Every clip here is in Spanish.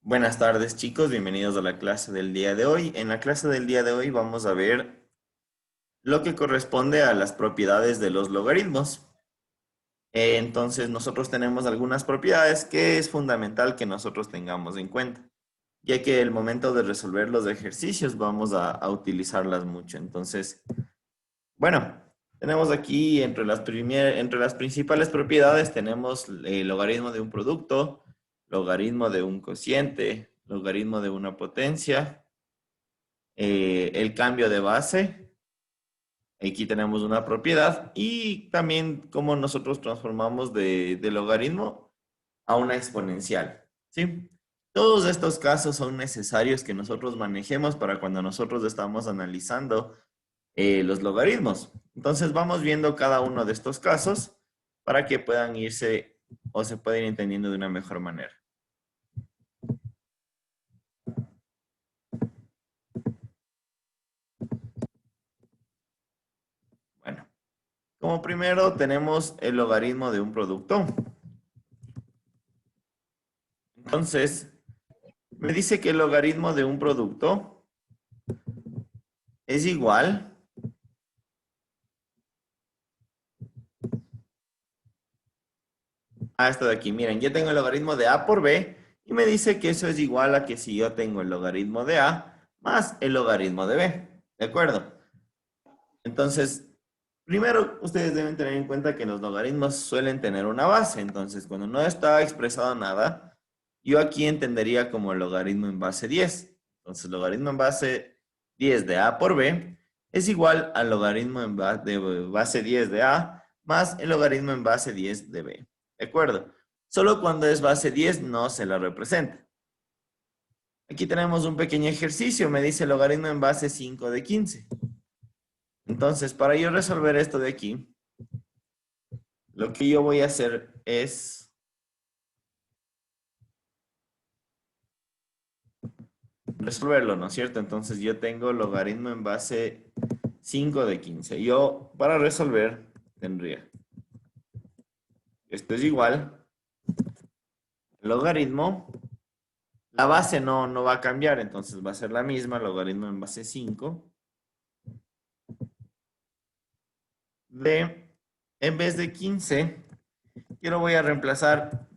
Buenas tardes chicos, bienvenidos a la clase del día de hoy. En la clase del día de hoy vamos a ver lo que corresponde a las propiedades de los logaritmos. Entonces nosotros tenemos algunas propiedades que es fundamental que nosotros tengamos en cuenta, ya que el momento de resolver los ejercicios vamos a utilizarlas mucho. Entonces, bueno, tenemos aquí entre las principales propiedades tenemos el logaritmo de un producto, logaritmo de un cociente, logaritmo de una potencia, el cambio de base. Aquí tenemos una propiedad y también cómo nosotros transformamos de logaritmo a una exponencial, ¿sí? Todos estos casos son necesarios que nosotros manejemos para cuando nosotros estamos analizando los logaritmos. Entonces vamos viendo cada uno de estos casos para que puedan irse o se puedan ir entendiendo de una mejor manera. Bueno, como primero tenemos el logaritmo de un producto. Entonces, me dice que el logaritmo de un producto es igual a esto de aquí. Miren, yo tengo el logaritmo de A por B y me dice que eso es igual a que si yo tengo el logaritmo de A más el logaritmo de B. ¿De acuerdo? Entonces, primero ustedes deben tener en cuenta que los logaritmos suelen tener una base. Entonces, cuando no está expresado nada, yo aquí entendería como el logaritmo en base 10. Entonces, logaritmo en base 10 de A por B es igual al logaritmo de base 10 de A más el logaritmo en base 10 de B. ¿De acuerdo? Solo cuando es base 10 no se la representa. Aquí tenemos un pequeño ejercicio. Me dice logaritmo en base 5 de 15. Entonces, para yo resolver esto de aquí, lo que yo voy a hacer es resolverlo, ¿no es cierto? Entonces, yo tengo logaritmo en base 5 de 15. Yo, para resolver, tendría esto es igual, logaritmo, la base no va a cambiar, entonces va a ser la misma, logaritmo en base 5 de, en vez de 15, yo lo voy a reemplazar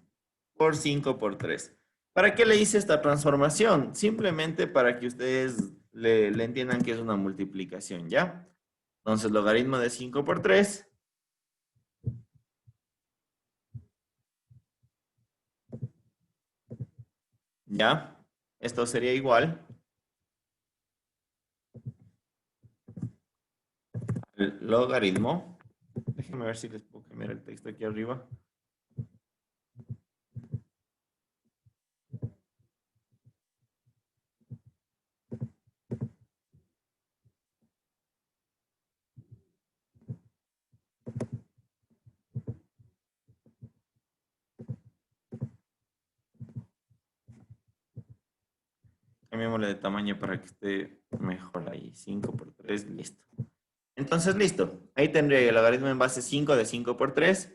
por 5 por 3. ¿Para qué le hice esta transformación? Simplemente para que ustedes le entiendan que es una multiplicación, ¿ya? Entonces, logaritmo de 5 por 3, ¿ya? Esto sería igual al logaritmo. Déjenme ver si les puedo cambiar el texto aquí arriba. Cambiémosle de tamaño para que esté mejor ahí. 5 por 3, listo. Entonces, listo. Ahí tendría el logaritmo en base 5 de 5 por 3.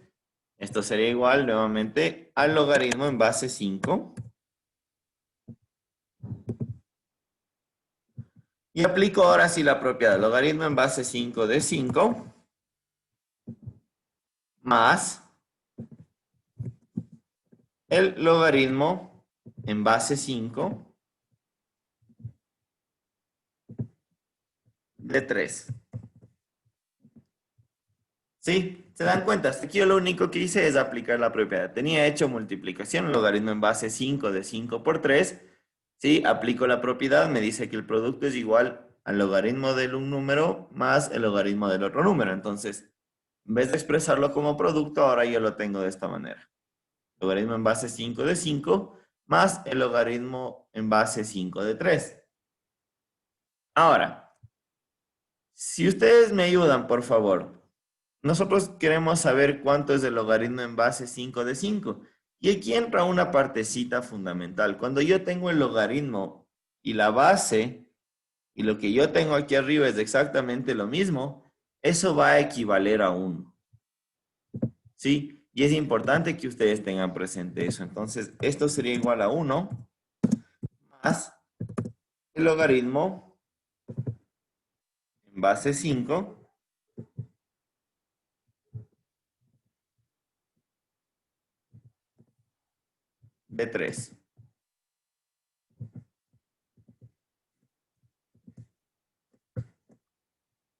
Esto sería igual nuevamente al logaritmo en base 5. Y aplico ahora sí la propiedad. Logaritmo en base 5 de 5 más el logaritmo en base 5 de 3. ¿Sí? ¿Se dan cuenta? Hasta aquí yo lo único que hice es aplicar la propiedad. Tenía hecho multiplicación, logaritmo en base 5 de 5 por 3. ¿Sí? Aplico la propiedad, me dice que el producto es igual al logaritmo de un número más el logaritmo del otro número. Entonces, en vez de expresarlo como producto, ahora yo lo tengo de esta manera. Logaritmo en base 5 de 5 más el logaritmo en base 5 de 3. Ahora, si ustedes me ayudan, por favor, nosotros queremos saber cuánto es el logaritmo en base 5 de 5. Y aquí entra una partecita fundamental. Cuando yo tengo el logaritmo y la base, y lo que yo tengo aquí arriba es exactamente lo mismo, eso va a equivaler a 1. ¿Sí? Y es importante que ustedes tengan presente eso. Entonces, esto sería igual a 1. más el logaritmo en base 5 de 3.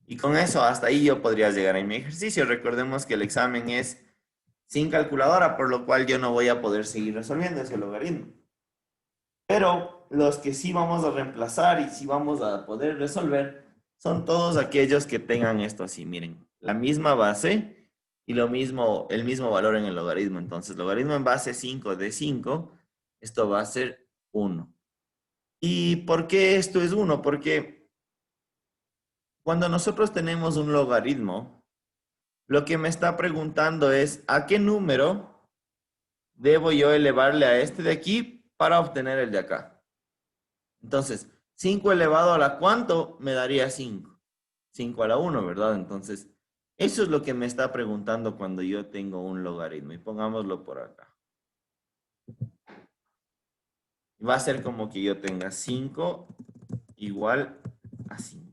Y con eso, hasta ahí yo podría llegar a mi ejercicio. Recordemos que el examen es sin calculadora, por lo cual yo no voy a poder seguir resolviendo ese logaritmo. Pero los que sí vamos a reemplazar y sí vamos a poder resolver son todos aquellos que tengan esto así. Miren, la misma base y lo mismo, el mismo valor en el logaritmo. Entonces, logaritmo en base 5 de 5, esto va a ser 1. ¿Y por qué esto es 1? Porque cuando nosotros tenemos un logaritmo, lo que me está preguntando es ¿a qué número debo yo elevarle a este de aquí para obtener el de acá? Entonces, 5 elevado a la ¿cuánto? Me daría 5. 5 a la 1, ¿verdad? Entonces, eso es lo que me está preguntando cuando yo tengo un logaritmo. Y pongámoslo por acá. Va a ser como que yo tenga 5 igual a 5.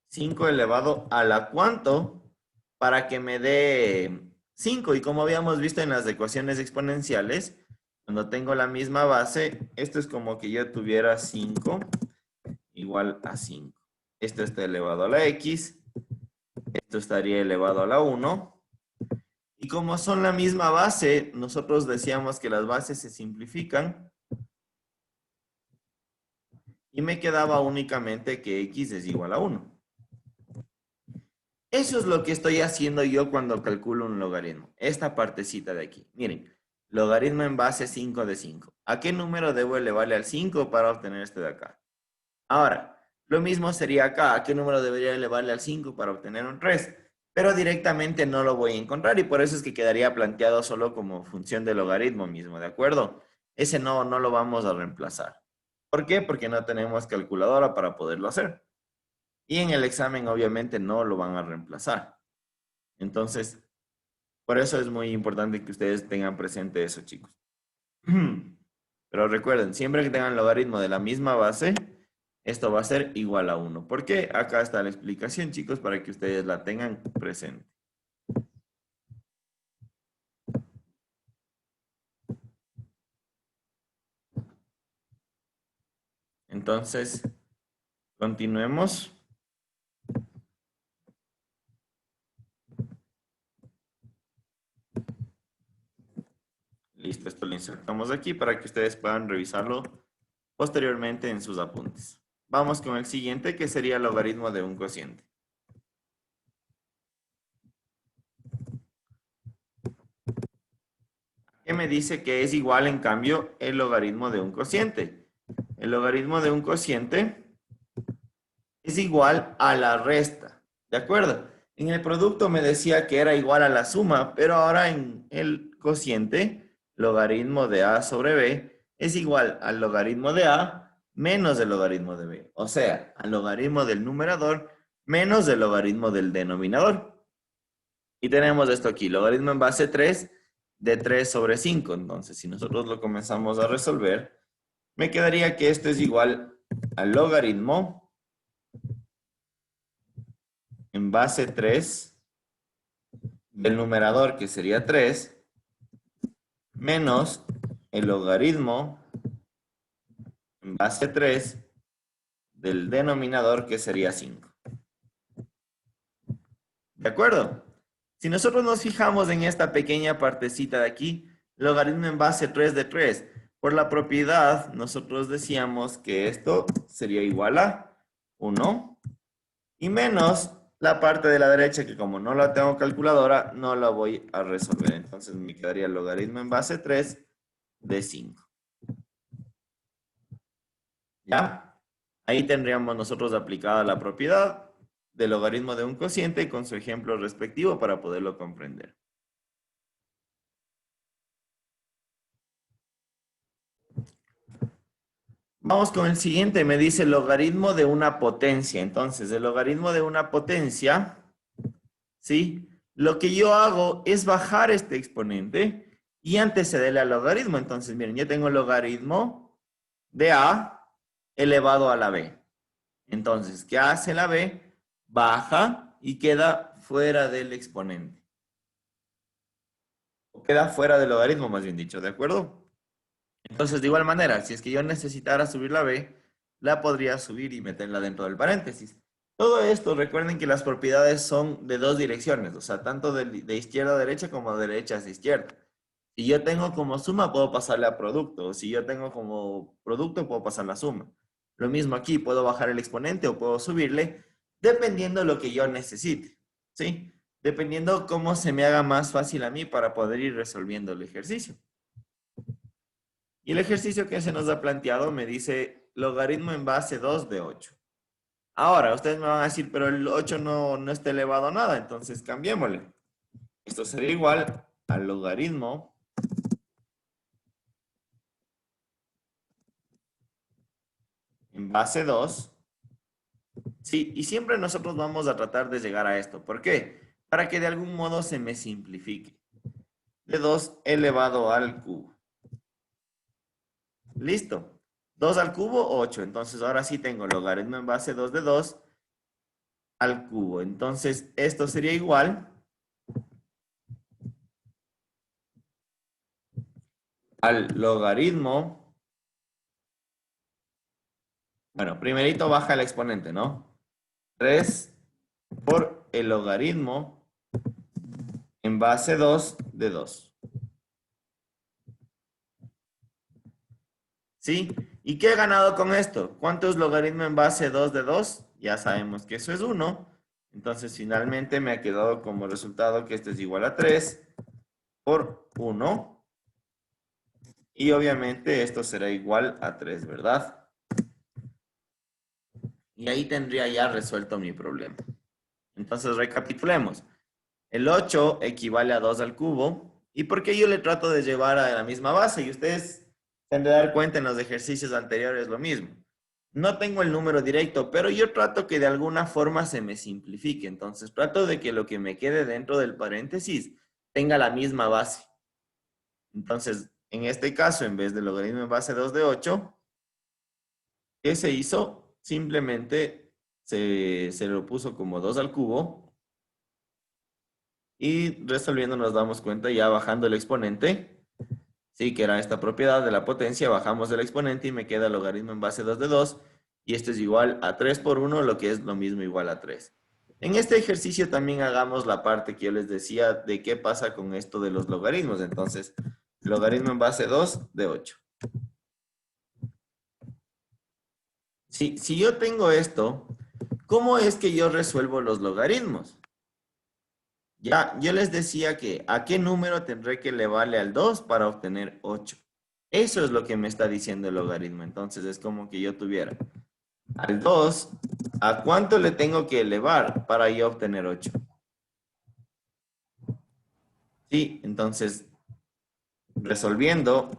5 elevado a la ¿cuánto? Para que me dé 5. Y como habíamos visto en las ecuaciones exponenciales, cuando tengo la misma base, esto es como que yo tuviera 5 igual a 5. Esto está elevado a la x, esto estaría elevado a la 1. Y como son la misma base, nosotros decíamos que las bases se simplifican. Y me quedaba únicamente que x es igual a 1. Eso es lo que estoy haciendo yo cuando calculo un logaritmo. Esta partecita de aquí. Miren, logaritmo en base 5 de 5. ¿A qué número debo elevarle al 5 para obtener este de acá? Ahora, lo mismo sería acá. ¿A qué número debería elevarle al 5 para obtener un 3? Pero directamente no lo voy a encontrar y por eso es que quedaría planteado solo como función de logaritmo mismo, ¿de acuerdo? Ese no lo vamos a reemplazar. ¿Por qué? Porque no tenemos calculadora para poderlo hacer. Y en el examen obviamente no lo van a reemplazar. Entonces, por eso es muy importante que ustedes tengan presente eso, chicos. Pero recuerden, siempre que tengan logaritmo de la misma base, esto va a ser igual a 1. ¿Por qué? Acá está la explicación, chicos, para que ustedes la tengan presente. Entonces, continuemos. Listo, esto lo insertamos aquí para que ustedes puedan revisarlo posteriormente en sus apuntes. Vamos con el siguiente, que sería el logaritmo de un cociente. ¿Qué me dice que es igual, en cambio, el logaritmo de un cociente? El logaritmo de un cociente es igual a la resta, ¿de acuerdo? En el producto me decía que era igual a la suma, pero ahora en el cociente, logaritmo de A sobre B es igual al logaritmo de A menos el logaritmo de B. O sea, al logaritmo del numerador menos el logaritmo del denominador. Y tenemos esto aquí, logaritmo en base 3 de 3 sobre 5. Entonces, si nosotros lo comenzamos a resolver, me quedaría que esto es igual al logaritmo en base 3 del numerador, que sería 3, menos el logaritmo en base 3 del denominador, que sería 5. ¿De acuerdo? Si nosotros nos fijamos en esta pequeña partecita de aquí, logaritmo en base 3 de 3, por la propiedad, nosotros decíamos que esto sería igual a 1 y menos la parte de la derecha, que como no la tengo calculadora, no la voy a resolver. Entonces me quedaría el logaritmo en base 3 de 5. ¿Ya? Ahí tendríamos nosotros aplicada la propiedad del logaritmo de un cociente con su ejemplo respectivo para poderlo comprender. Vamos con el siguiente, me dice logaritmo de una potencia. Entonces, el logaritmo de una potencia, ¿sí? Lo que yo hago es bajar este exponente y antecederle al logaritmo. Entonces, miren, yo tengo el logaritmo de A elevado a la B. Entonces, ¿qué hace la B? Baja y queda fuera del exponente. O queda fuera del logaritmo, más bien dicho, ¿de acuerdo? Entonces, de igual manera, si es que yo necesitara subir la B, la podría subir y meterla dentro del paréntesis. Todo esto, recuerden que las propiedades son de dos direcciones, o sea, tanto de izquierda a derecha como de derecha hacia izquierda. Si yo tengo como suma, puedo pasarle a producto. Si yo tengo como producto, puedo pasar la suma. Lo mismo aquí, puedo bajar el exponente o puedo subirle, dependiendo de lo que yo necesite, ¿sí? Dependiendo cómo se me haga más fácil a mí para poder ir resolviendo el ejercicio. Y el ejercicio que se nos ha planteado me dice logaritmo en base 2 de 8. Ahora, ustedes me van a decir, pero el 8 no está elevado a nada, entonces cambiémosle. Esto sería igual al logaritmo en base 2. Sí, y siempre nosotros vamos a tratar de llegar a esto. ¿Por qué? Para que de algún modo se me simplifique. De 2 elevado al cubo. Listo. 2 al cubo, 8. Entonces ahora sí tengo logaritmo en base 2 de 2 al cubo. Entonces esto sería igual al logaritmo. Bueno, primerito baja el exponente, ¿no? 3 por el logaritmo en base 2 de 2. ¿Sí? ¿Y qué he ganado con esto? ¿Cuánto es logaritmo en base 2 de 2? Ya sabemos que eso es 1. Entonces, finalmente me ha quedado como resultado que esto es igual a 3 por 1. Y obviamente esto será igual a 3, ¿verdad? Y ahí tendría ya resuelto mi problema. Entonces, recapitulemos. El 8 equivale a 2 al cubo. ¿Y por qué yo le trato de llevar a la misma base? Y ustedes se han de dar cuenta en los ejercicios anteriores lo mismo. No tengo el número directo, pero yo trato que de alguna forma se me simplifique. Entonces, trato de que lo que me quede dentro del paréntesis tenga la misma base. Entonces, en este caso, en vez del logaritmo en base 2 de 8, ¿qué se hizo? Simplemente se lo puso como 2 al cubo. Y resolviendo nos damos cuenta ya bajando el exponente, sí, que era esta propiedad de la potencia, bajamos el exponente y me queda el logaritmo en base 2 de 2 y esto es igual a 3 por 1, lo que es lo mismo igual a 3. En este ejercicio también hagamos la parte que yo les decía de qué pasa con esto de los logaritmos. Entonces, logaritmo en base 2 de 8. Si yo tengo esto, ¿cómo es que yo resuelvo los logaritmos? Ya, yo les decía que ¿a qué número tendré que elevarle al 2 para obtener 8? Eso es lo que me está diciendo el logaritmo. Entonces es como que yo tuviera al 2, ¿a cuánto le tengo que elevar para yo obtener 8? Sí, entonces resolviendo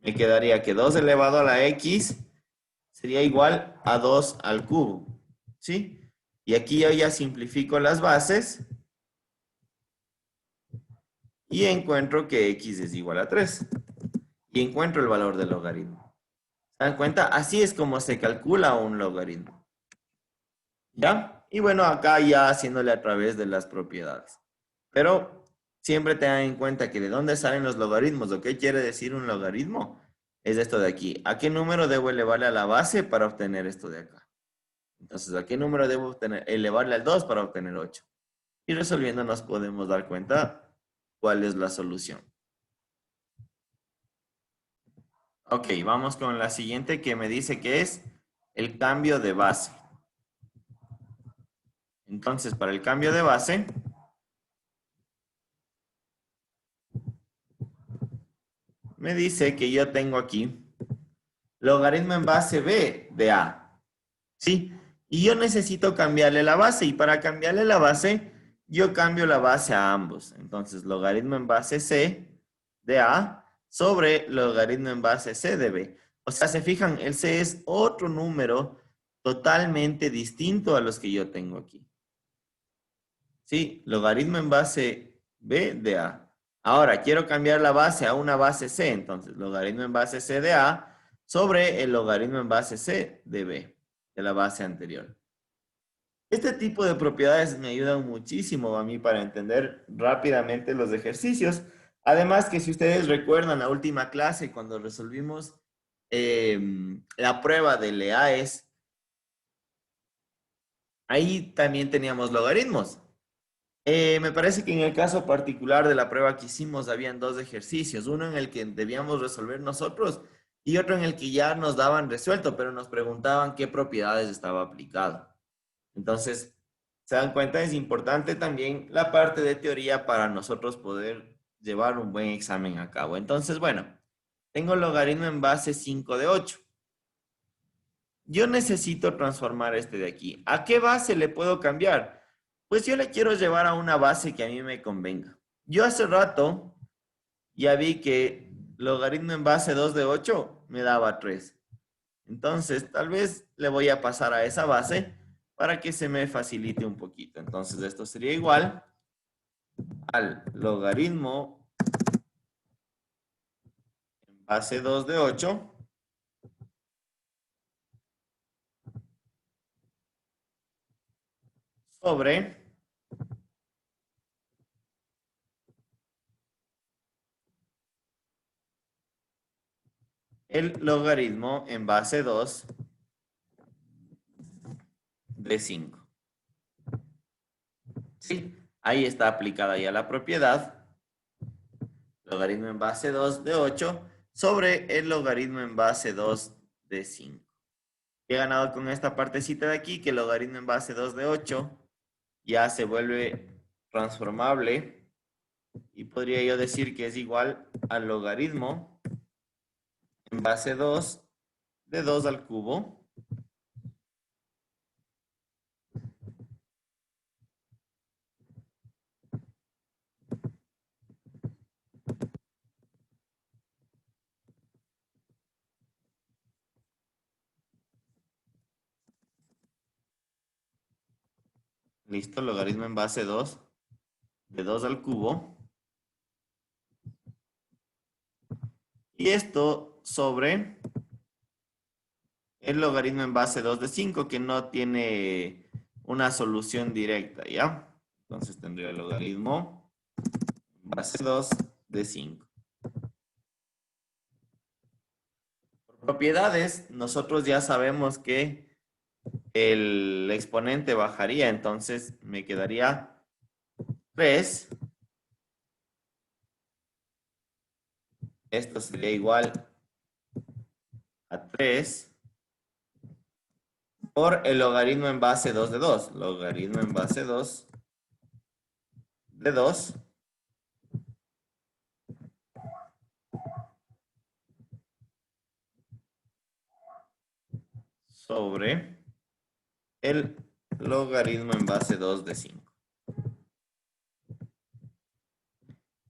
me quedaría que 2 elevado a la x sería igual a 2 al cubo. ¿Sí? Y aquí yo ya simplifico las bases y encuentro que x es igual a 3. Y encuentro el valor del logaritmo. ¿Se dan cuenta? Así es como se calcula un logaritmo. ¿Ya? Y bueno, acá ya haciéndole a través de las propiedades. Pero siempre tengan en cuenta que de dónde salen los logaritmos. ¿Lo que quiere decir un logaritmo? Es esto de aquí. ¿A qué número debo elevarle a la base para obtener esto de acá? Entonces, ¿a qué número debo elevarle al 2 para obtener 8? Y resolviendo nos podemos dar cuenta cuál es la solución. Ok, vamos con la siguiente que me dice que es el cambio de base. Entonces, para el cambio de base, me dice que yo tengo aquí logaritmo en base b de a. ¿Sí? Y yo necesito cambiarle la base. Y para cambiarle la base, yo cambio la base a ambos. Entonces, logaritmo en base c de a sobre logaritmo en base c de b. O sea, se fijan, el c es otro número totalmente distinto a los que yo tengo aquí. ¿Sí? Logaritmo en base b de a. Ahora, quiero cambiar la base a una base C, entonces logaritmo en base C de A sobre el logaritmo en base C de B, de la base anterior. Este tipo de propiedades me ayudan muchísimo a mí para entender rápidamente los ejercicios. Además que si ustedes recuerdan la última clase cuando resolvimos la prueba de LEAES, ahí también teníamos logaritmos. Me parece que en el caso particular de la prueba que hicimos habían dos ejercicios, uno en el que debíamos resolver nosotros y otro en el que ya nos daban resuelto, pero nos preguntaban qué propiedades estaba aplicado. Entonces, se dan cuenta, es importante también la parte de teoría para nosotros poder llevar un buen examen a cabo. Entonces, bueno, tengo logaritmo en base 5 de 8. Yo necesito transformar este de aquí. ¿A qué base le puedo cambiar? Pues yo le quiero llevar a una base que a mí me convenga. Yo hace rato ya vi que logaritmo en base 2 de 8 me daba 3. Entonces, tal vez le voy a pasar a esa base para que se me facilite un poquito. Entonces, esto sería igual al logaritmo en base 2 de 8 sobre el logaritmo en base 2 de 5. ¿Sí? Ahí está aplicada ya la propiedad. Logaritmo en base 2 de 8 sobre el logaritmo en base 2 de 5. He ganado con esta partecita de aquí que el logaritmo en base 2 de 8 ya se vuelve transformable y podría yo decir que es igual al logaritmo en base 2 de 2 al cubo listo, logaritmo en base 2 de 2 al cubo. Y esto sobre el logaritmo en base 2 de 5 que no tiene una solución directa, ¿ya? Entonces tendría el logaritmo en base 2 de 5. Por propiedades, nosotros ya sabemos que el exponente bajaría, entonces me quedaría 3. Esto sería igual a 3 por el logaritmo en base 2 de 2. Logaritmo en base 2 de 2 sobre el logaritmo en base 2 de 5.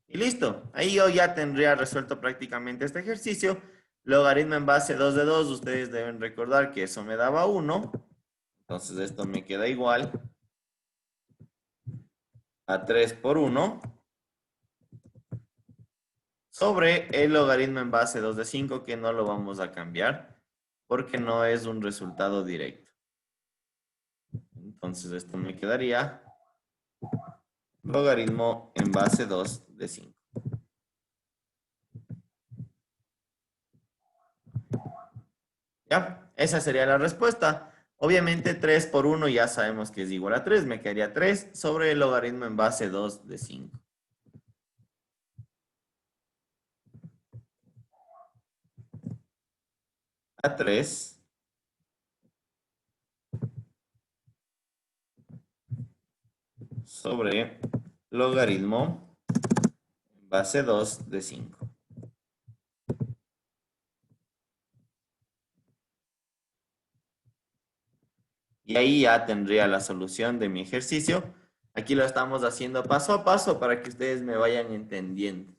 Y listo. Ahí yo ya tendría resuelto prácticamente este ejercicio. Logaritmo en base 2 de 2, ustedes deben recordar que eso me daba 1. Entonces esto me queda igual a 3 por 1 sobre el logaritmo en base 2 de 5, que no lo vamos a cambiar porque no es un resultado directo. Entonces esto me quedaría logaritmo en base 2 de 5. ¿Ya? Esa sería la respuesta. Obviamente 3 por 1 ya sabemos que es igual a 3. Me quedaría 3 sobre el logaritmo en base 2 de 5. A 3 sobre logaritmo en base 2 de 5. Y ahí ya tendría la solución de mi ejercicio. Aquí lo estamos haciendo paso a paso para que ustedes me vayan entendiendo.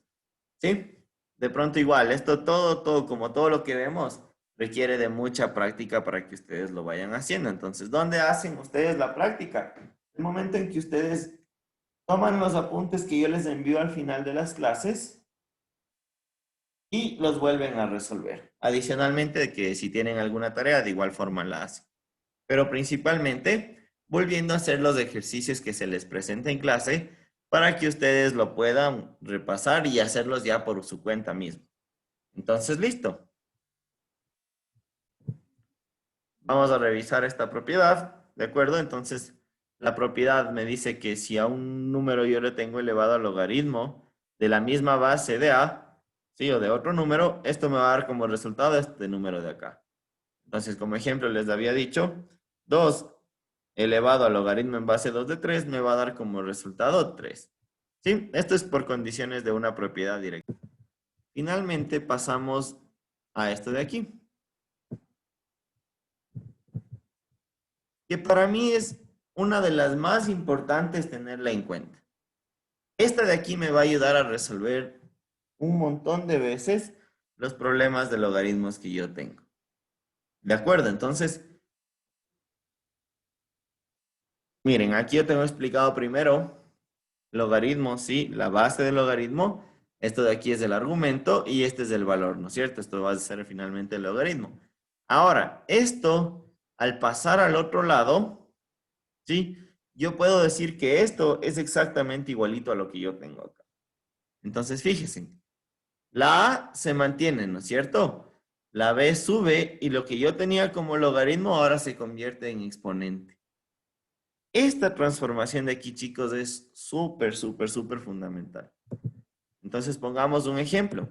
¿Sí? De pronto igual, esto todo, como todo lo que vemos, requiere de mucha práctica para que ustedes lo vayan haciendo. Entonces, ¿dónde hacen ustedes la práctica? El momento en que ustedes toman los apuntes que yo les envío al final de las clases y los vuelven a resolver. Adicionalmente, de que si tienen alguna tarea, de igual forma la hacen. Pero principalmente, volviendo a hacer los ejercicios que se les presenta en clase para que ustedes lo puedan repasar y hacerlos ya por su cuenta misma. Entonces, listo. Vamos a revisar esta propiedad, ¿de acuerdo? Entonces, la propiedad me dice que si a un número yo le tengo elevado al logaritmo de la misma base de a, ¿sí? O de otro número, esto me va a dar como resultado este número de acá. Entonces, como ejemplo, les había dicho, 2 elevado al logaritmo en base 2 de 3 me va a dar como resultado 3. ¿Sí? Esto es por condiciones de una propiedad directa. Finalmente, pasamos a esto de aquí, que para mí es una de las más importantes tenerla en cuenta. Esta de aquí me va a ayudar a resolver un montón de veces los problemas de logaritmos que yo tengo. ¿De acuerdo? Entonces, miren, aquí yo tengo explicado primero logaritmo, sí, la base del logaritmo. Esto de aquí es el argumento y este es el valor, ¿no es cierto? Esto va a ser finalmente el logaritmo. Ahora, esto, al pasar al otro lado, ¿sí? Yo puedo decir que esto es exactamente igualito a lo que yo tengo acá. Entonces, fíjense, la A se mantiene, ¿no es cierto? La B sube y lo que yo tenía como logaritmo ahora se convierte en exponente. Esta transformación de aquí, chicos, es súper, súper, súper fundamental. Entonces, pongamos un ejemplo.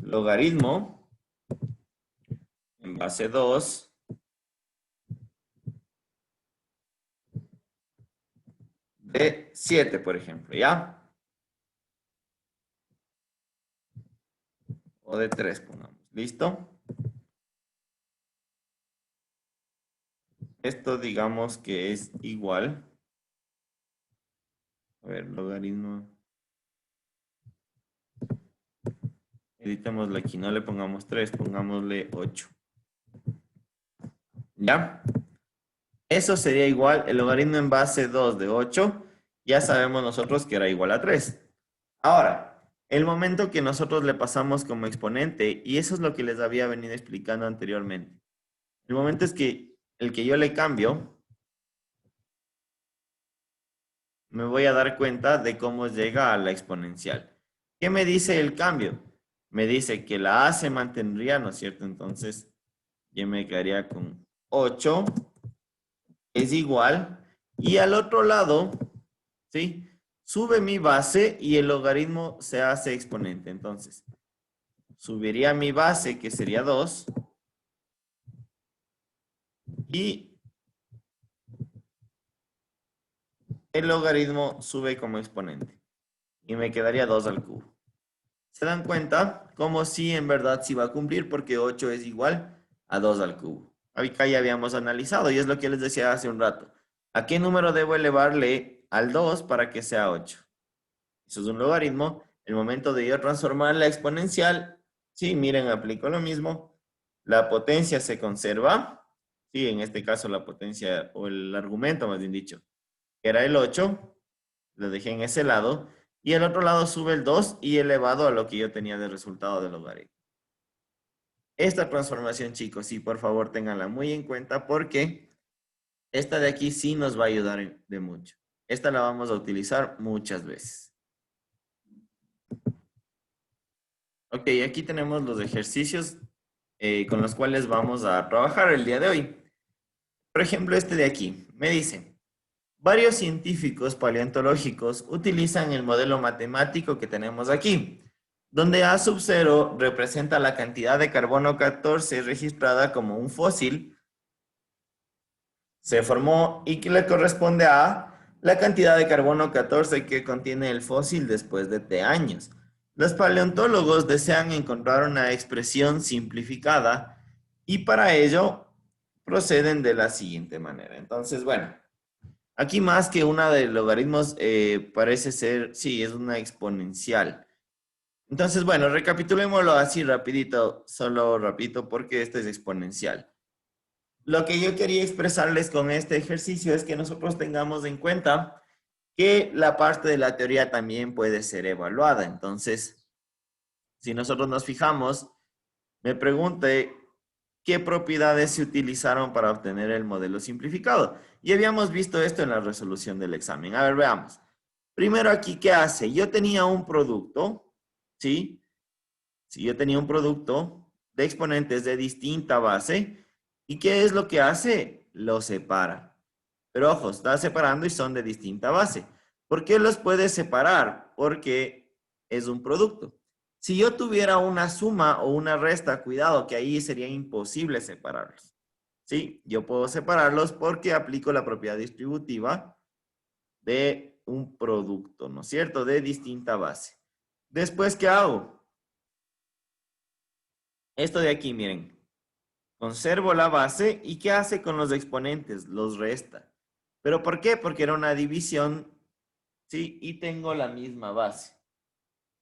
Logaritmo en base 2 de 7, por ejemplo, ¿ya? O de 3, pongamos. ¿Listo? Esto digamos que es igual. A ver, logaritmo. Editémoslo aquí, no le pongamos 3, pongámosle 8. ¿Ya? Eso sería igual, el logaritmo en base 2 de 8, ya sabemos nosotros que era igual a 3. Ahora, el momento que nosotros le pasamos como exponente, y eso es lo que les había venido explicando anteriormente. El momento es que el que yo le cambio, me voy a dar cuenta de cómo llega a la exponencial. ¿Qué me dice el cambio? Me dice que la A se mantendría, ¿no es cierto? Entonces, yo me quedaría con 8 es igual, y al otro lado, ¿sí? Sube mi base y el logaritmo se hace exponente. Entonces, subiría mi base, que sería 2, y el logaritmo sube como exponente. Y me quedaría 2 al cubo. ¿Se dan cuenta? Como si en verdad sí va a cumplir porque 8 es igual a 2 al cubo. Acá ya habíamos analizado y es lo que les decía hace un rato. ¿A qué número debo elevarle al 2 para que sea 8? Eso es un logaritmo. El momento de yo transformar la exponencial, sí, miren, aplico lo mismo. La potencia se conserva. Sí, en este caso la potencia o el argumento, más bien dicho, que era el 8, lo dejé en ese lado. Y el otro lado sube el 2 y elevado a lo que yo tenía de resultado del logaritmo. Esta transformación, chicos, sí, por favor, ténganla muy en cuenta porque esta de aquí sí nos va a ayudar de mucho. Esta la vamos a utilizar muchas veces. Ok, aquí tenemos los ejercicios con los cuales vamos a trabajar el día de hoy. Por ejemplo, este de aquí. Me dice, varios científicos paleontológicos utilizan el modelo matemático que tenemos aquí, donde A sub 0 representa la cantidad de carbono 14 registrada como un fósil, se formó y que le corresponde a la cantidad de carbono 14 que contiene el fósil después de T años. Los paleontólogos desean encontrar una expresión simplificada y para ello proceden de la siguiente manera. Entonces, bueno, aquí más que una de logaritmos parece ser, sí, es una exponencial. Entonces, bueno, recapitulémoslo así rapidito, solo rapidito porque esto es exponencial. Lo que yo quería expresarles con este ejercicio es que nosotros tengamos en cuenta que la parte de la teoría también puede ser evaluada. Entonces, si nosotros nos fijamos, me pregunté qué propiedades se utilizaron para obtener el modelo simplificado. Y habíamos visto esto en la resolución del examen. A ver, veamos. Primero aquí, ¿qué hace? Yo tenía un producto, ¿sí? Si yo tenía un producto de exponentes de distinta base, ¿y qué es lo que hace? Lo separa. Pero ojo, está separando y son de distinta base. ¿Por qué los puede separar? Porque es un producto. Si yo tuviera una suma o una resta, cuidado, que ahí sería imposible separarlos. ¿Sí? Yo puedo separarlos porque aplico la propiedad distributiva de un producto, ¿no es cierto? De distinta base. Después, ¿qué hago? Esto de aquí, miren. Conservo la base y ¿qué hace con los exponentes? Los resta. ¿Pero por qué? Porque era una división, ¿sí? Y tengo la misma base.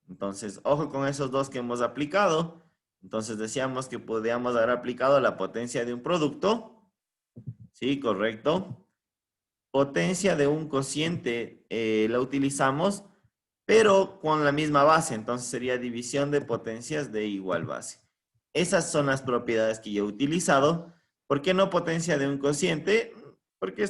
Entonces, ojo con esos dos que hemos aplicado. Entonces decíamos que podíamos haber aplicado la potencia de un producto. Sí, correcto. Potencia de un cociente la utilizamos, pero con la misma base. Entonces sería división de potencias de igual base. Esas son las propiedades que yo he utilizado. ¿Por qué no potencia de un cociente? Porque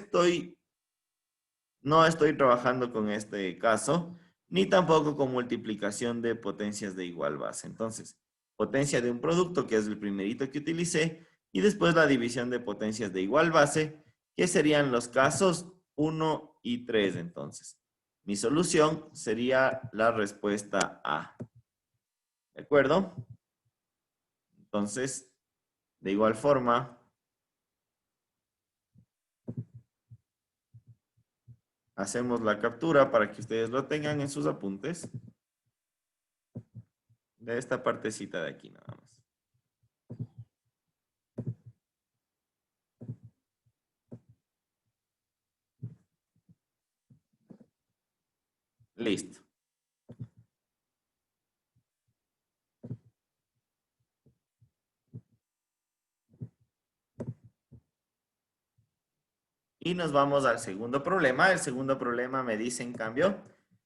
no estoy trabajando con este caso, ni tampoco con multiplicación de potencias de igual base. Entonces, potencia de un producto, que es el primerito que utilicé, y después la división de potencias de igual base, que serían los casos 1 y 3. Entonces, mi solución sería la respuesta A. ¿De acuerdo? Entonces, de igual forma, hacemos la captura para que ustedes lo tengan en sus apuntes de esta partecita de aquí nada más. Listo. Y nos vamos al segundo problema. El segundo problema me dice, en cambio,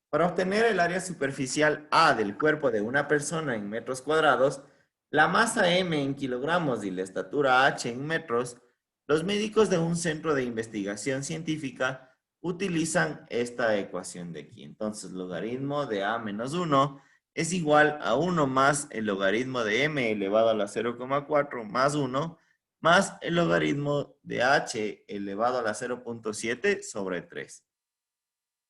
para obtener el área superficial A del cuerpo de una persona en metros cuadrados, la masa M en kilogramos y la estatura H en metros, los médicos de un centro de investigación científica utilizan esta ecuación de aquí. Entonces, logaritmo de A menos 1 es igual a 1 más el logaritmo de M elevado a la 0,4 más 1 más el logaritmo de h elevado a la 0,7 sobre 3.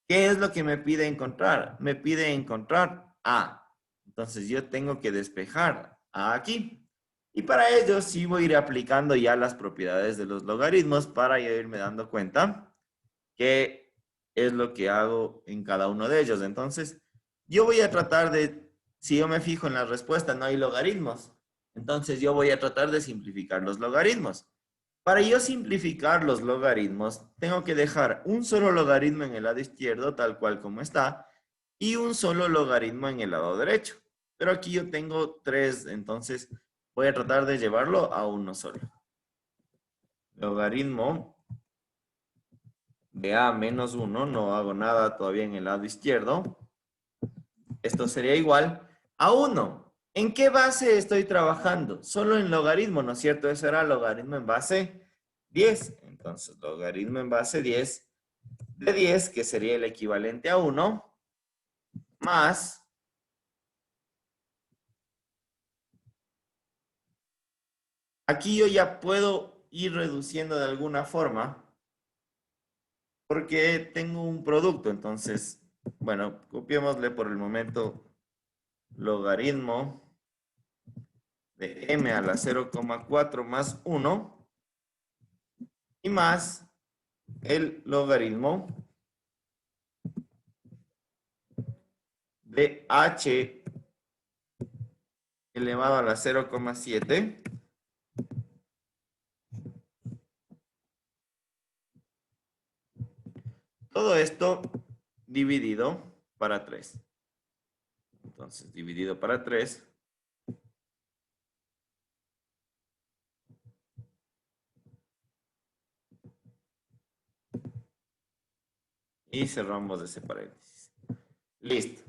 ¿Qué es lo que me pide encontrar? Me pide encontrar a. Entonces yo tengo que despejar a aquí. Y para ello sí voy a ir aplicando ya las propiedades de los logaritmos para ya irme dando cuenta qué es lo que hago en cada uno de ellos. Entonces yo voy a tratar de, si yo me fijo en la respuesta, no hay logaritmos. Entonces yo voy a tratar de simplificar los logaritmos. Para yo simplificar los logaritmos, tengo que dejar un solo logaritmo en el lado izquierdo, tal cual como está, y un solo logaritmo en el lado derecho. Pero aquí yo tengo tres, entonces voy a tratar de llevarlo a uno solo. Logaritmo de a menos 1, no hago nada todavía en el lado izquierdo. Esto sería igual a 1. ¿En qué base estoy trabajando? Solo en logaritmo, ¿no es cierto? Eso era logaritmo en base 10. Entonces, logaritmo en base 10 de 10, que sería el equivalente a 1, más, aquí yo ya puedo ir reduciendo de alguna forma, porque tengo un producto. Entonces, bueno, copiémosle por el momento logaritmo de m a la 0,4 más 1 y más el logaritmo de h elevado a la 0,7. Todo esto dividido para 3. Entonces, dividido para 3. Y cerramos ese paréntesis. Listo.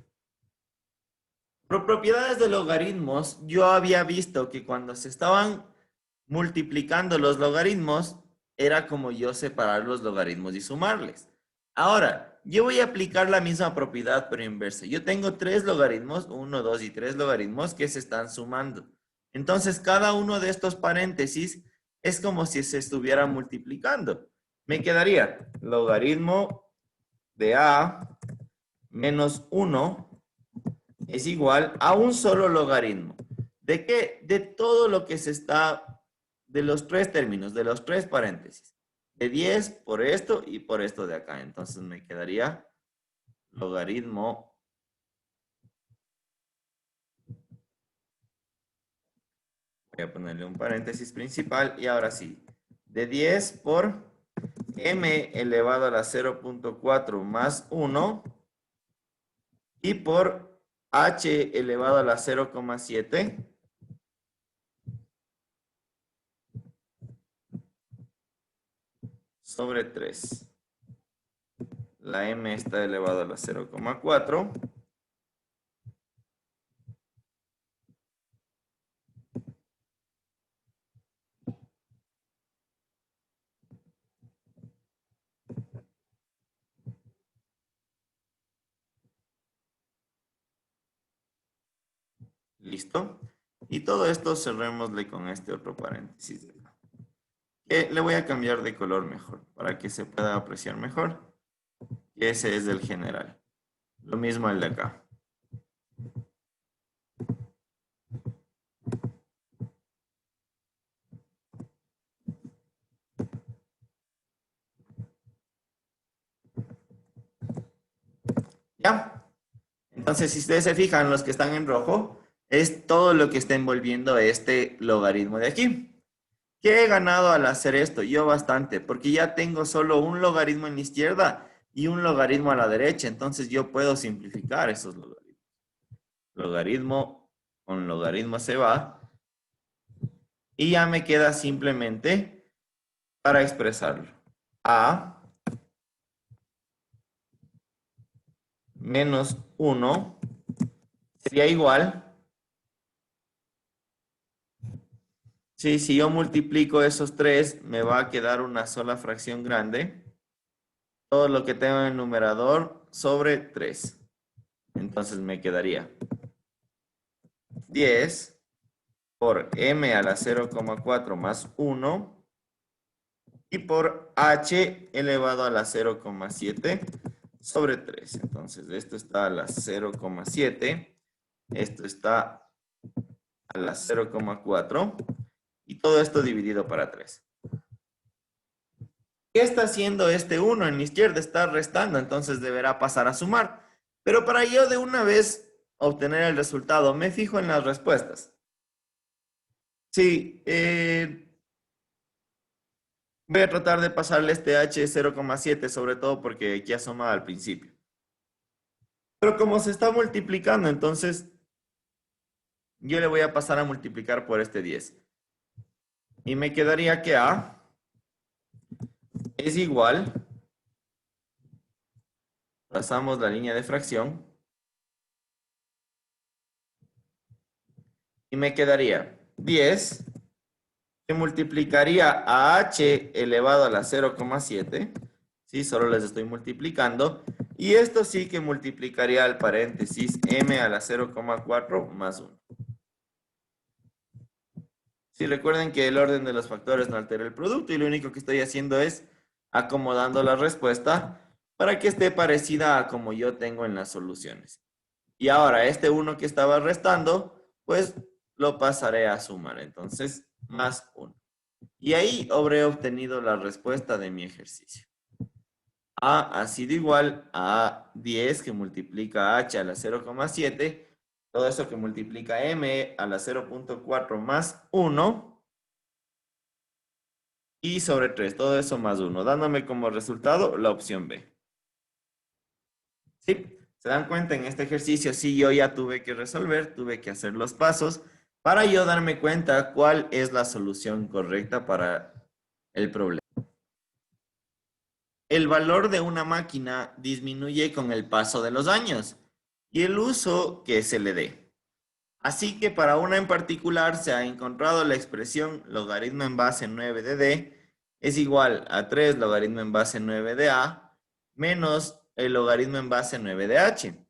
Por propiedades de logaritmos, yo había visto que cuando se estaban multiplicando los logaritmos, era como yo separar los logaritmos y sumarles. Ahora, yo voy a aplicar la misma propiedad, pero inversa. Yo tengo tres logaritmos, 1, 2 y 3 logaritmos que se están sumando. Entonces, cada uno de estos paréntesis es como si se estuviera multiplicando. Me quedaría logaritmo de a menos 1 es igual a un solo logaritmo. ¿De qué? De todo lo que se está, de los tres términos, de los tres paréntesis. De 10 por esto y por esto de acá. Entonces me quedaría logaritmo. Voy a ponerle un paréntesis principal y ahora sí. De 10 por m elevado a la 0.4 más 1 y por h elevado a la 0,7 sobre 3. La m está elevado a la 0,4. ¿Listo? Y todo esto cerrémosle con este otro paréntesis. Que le voy a cambiar de color mejor, para que se pueda apreciar mejor. Y ese es del general. Lo mismo el de acá. ¿Ya? Entonces, si ustedes se fijan, los que están en rojo, es todo lo que está envolviendo este logaritmo de aquí. ¿Qué he ganado al hacer esto? Yo bastante, porque ya tengo solo un logaritmo en la izquierda y un logaritmo a la derecha, entonces yo puedo simplificar esos logaritmos. Logaritmo con logaritmo se va y ya me queda simplemente para expresarlo. A menos 1 sería igual. Sí, si yo multiplico esos tres, me va a quedar una sola fracción grande. Todo lo que tengo en el numerador sobre 3. Entonces me quedaría 10 por m a la 0,4 más 1 y por h elevado a la 0,7 sobre 3. Entonces esto está a la 0,7, esto está a la 0,4 y todo esto dividido para 3. ¿Qué está haciendo este 1 en la izquierda? Está restando, entonces deberá pasar a sumar. Pero para yo de una vez obtener el resultado, me fijo en las respuestas. Sí, voy a tratar de pasarle este h 0,7, sobre todo porque aquí asoma al principio. Pero como se está multiplicando, entonces yo le voy a pasar a multiplicar por este 10. Y me quedaría que a es igual, pasamos la línea de fracción, y me quedaría 10 que multiplicaría a h elevado a la 0,7, ¿sí? Solo les estoy multiplicando, y esto sí que multiplicaría al paréntesis m a la 0,4 más 1. Sí, recuerden que el orden de los factores no altera el producto y lo único que estoy haciendo es acomodando la respuesta para que esté parecida a como yo tengo en las soluciones. Y ahora, este 1 que estaba restando, pues lo pasaré a sumar. Entonces, más 1. Y ahí habré obtenido la respuesta de mi ejercicio. A ha sido igual a 10 que multiplica h a la 0,7. Todo eso que multiplica m a la 0,4 más 1. Y sobre 3, todo eso más 1, dándome como resultado la opción B. ¿Sí? ¿Se dan cuenta? En este ejercicio sí yo ya tuve que resolver, tuve que hacer los pasos para yo darme cuenta cuál es la solución correcta para el problema. el valor de una máquina disminuye con el paso de los años y el uso que se le dé. Así que para una en particular se ha encontrado la expresión logaritmo en base 9 de d es igual a 3 logaritmo en base 9 de a menos el logaritmo en base 9 de h,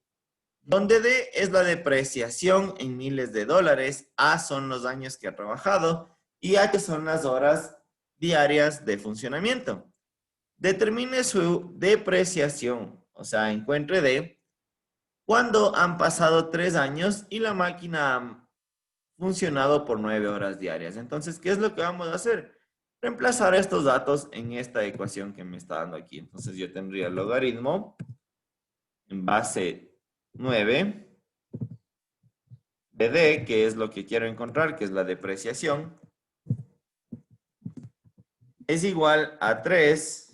donde d es la depreciación en miles de dólares, a son los años que ha trabajado y h son las horas diarias de funcionamiento. Determine su depreciación, o sea, encuentre d cuando han pasado 3 años y la máquina ha funcionado por 9 horas diarias. Entonces, ¿qué es lo que vamos a hacer? Reemplazar estos datos en esta ecuación que me está dando aquí. Entonces, yo tendría el logaritmo en base 9 de d, que es lo que quiero encontrar, que es la depreciación, es igual a 3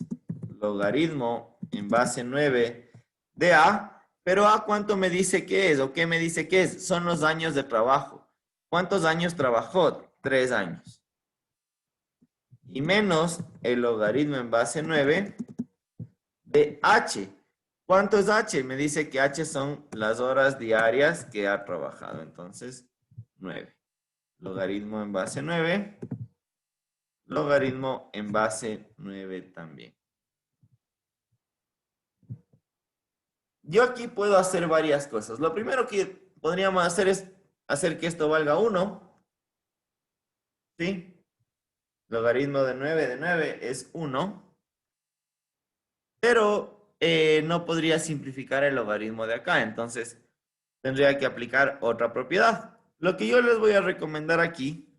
logaritmo en base 9 de a, pero a cuánto me dice que es o qué me dice que es. Son los años de trabajo. ¿Cuántos años trabajó? 3 años. Y menos el logaritmo en base 9 de h. ¿Cuánto es h? Me dice que h son las horas diarias que ha trabajado. Entonces, 9. Logaritmo en base 9. Logaritmo en base 9 también. Yo aquí puedo hacer varias cosas. Lo primero que podríamos hacer es hacer que esto valga 1. ¿Sí? Logaritmo de 9 es 1. Pero no podría simplificar el logaritmo de acá. Entonces, tendría que aplicar otra propiedad. Lo que yo les voy a recomendar aquí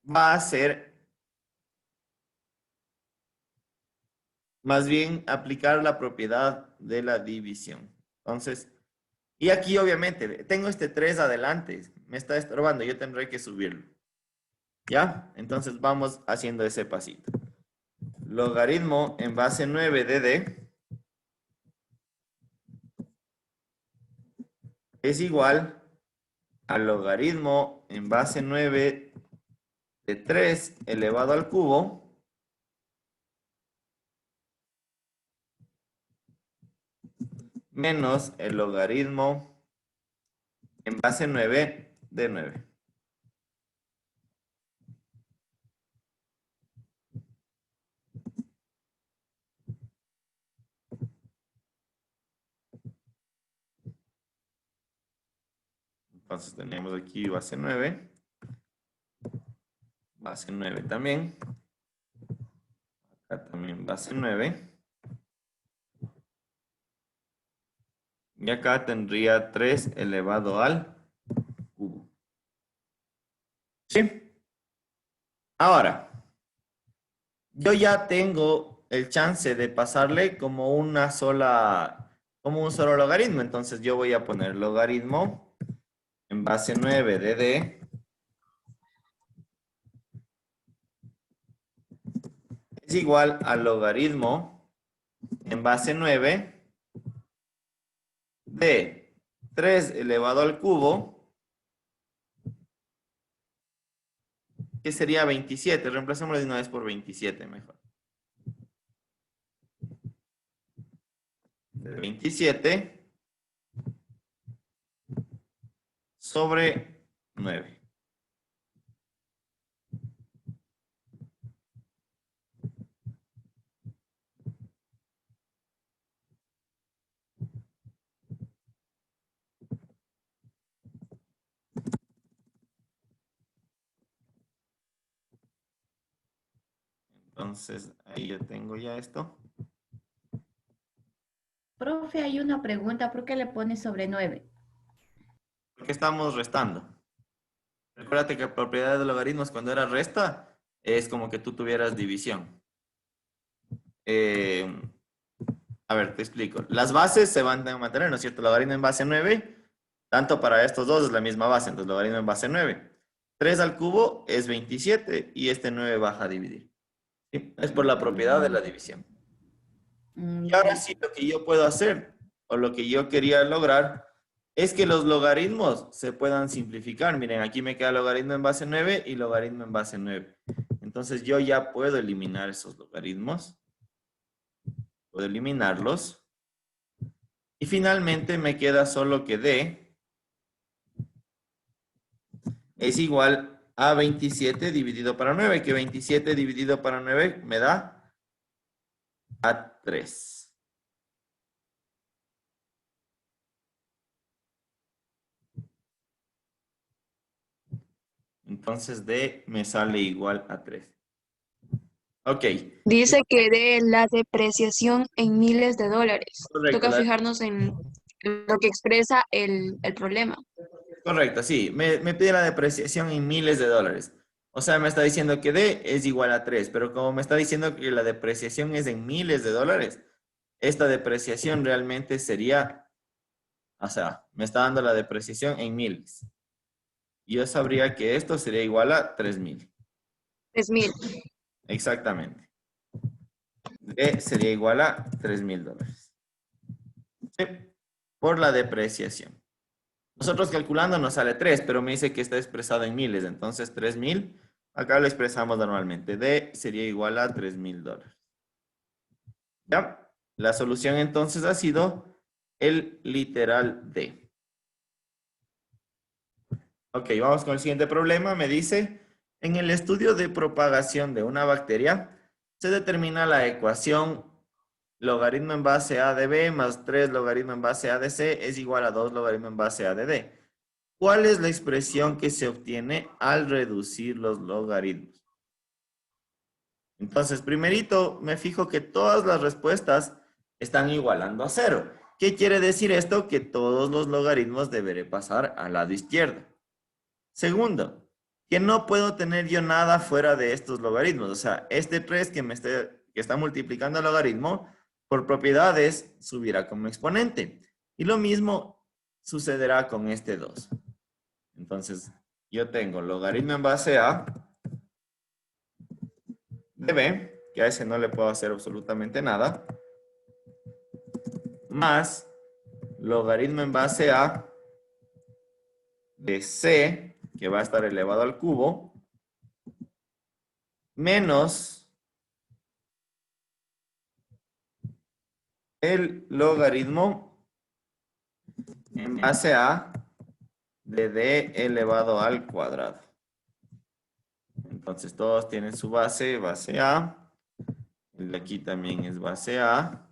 va a ser más bien aplicar la propiedad de la división. Entonces, y aquí obviamente tengo este 3 adelante, me está estorbando, yo tendré que subirlo. ¿Ya? Entonces vamos haciendo ese pasito. Logaritmo en base 9 de d es igual al logaritmo en base 9 de 3 elevado al cubo menos el logaritmo en base 9 de 9. Entonces tenemos aquí base 9. Base 9 también. Acá también base 9. Y acá tendría 3 elevado al cubo. ¿Sí? Ahora, yo ya tengo el chance de pasarle como un solo logaritmo. Entonces yo voy a poner logaritmo en base 9 de d es igual al logaritmo en base 9 de 3 elevado al cubo, que sería 27. Reemplacémoslo de una vez por 27 mejor. De 27 sobre 9. Entonces, ahí yo tengo ya esto. Profe, hay una pregunta, ¿por qué le pone sobre 9? Porque estamos restando. Recuérdate que propiedad de logaritmos cuando era resta es como que tú tuvieras división. Eh, a ver, te explico. Las bases se van a mantener, ¿no es cierto? Logaritmo en base 9, tanto para estos dos es la misma base, entonces logaritmo en base 9. 3 al cubo es 27 y este 9 baja a dividir. ¿Sí? Es por la propiedad de la división. Y ahora Ya. sí, lo que yo puedo hacer, o lo que yo quería lograr, es que los logaritmos se puedan simplificar. Miren, aquí me queda logaritmo en base 9 y logaritmo en base 9. Entonces yo ya puedo eliminar esos logaritmos. Puedo eliminarlos. Y finalmente me queda solo que D es igual a 27 dividido para 9, que 27 dividido para 9 me da a 3. Entonces D me sale igual a 3. Ok, Dice que de la depreciación en miles de dólares. correcto. Toca fijarnos en lo que expresa el problema. Correcto, sí. Me pide la depreciación en miles de dólares. O sea, me está diciendo que D es igual a 3, pero como me está diciendo que la depreciación es en miles de dólares, esta depreciación realmente sería, o sea, me está dando la depreciación en miles. Y yo sabría que esto sería igual a 3,000. 3,000. Exactamente. D sería igual a 3,000 dólares. Sí, por la depreciación. Nosotros calculando nos sale 3, pero me dice que está expresado en miles. Entonces 3,000, acá lo expresamos normalmente. D sería igual a 3,000 dólares. ¿Ya? La solución entonces ha sido el literal D. Ok, vamos con el siguiente problema. Me dice, en el estudio de propagación de una bacteria, se determina la ecuación logaritmo en base a de B más 3 logaritmo en base a de C es igual a 2 logaritmo en base a de D. ¿Cuál es la expresión que se obtiene al reducir los logaritmos? Entonces, primerito, me fijo que todas las respuestas están igualando a 0. ¿Qué quiere decir esto? Que todos los logaritmos deberé pasar al lado izquierdo. Segundo, que no puedo tener yo nada fuera de estos logaritmos. O sea, este 3 que está multiplicando el logaritmo, por propiedades, subirá como exponente. Y lo mismo sucederá con este 2. Entonces, yo tengo logaritmo en base a de B, que a ese no le puedo hacer absolutamente nada, más logaritmo en base a de C, que va a estar elevado al cubo, menos el logaritmo en base a de D elevado al cuadrado. Entonces todos tienen su base, base A. El de aquí también es base A.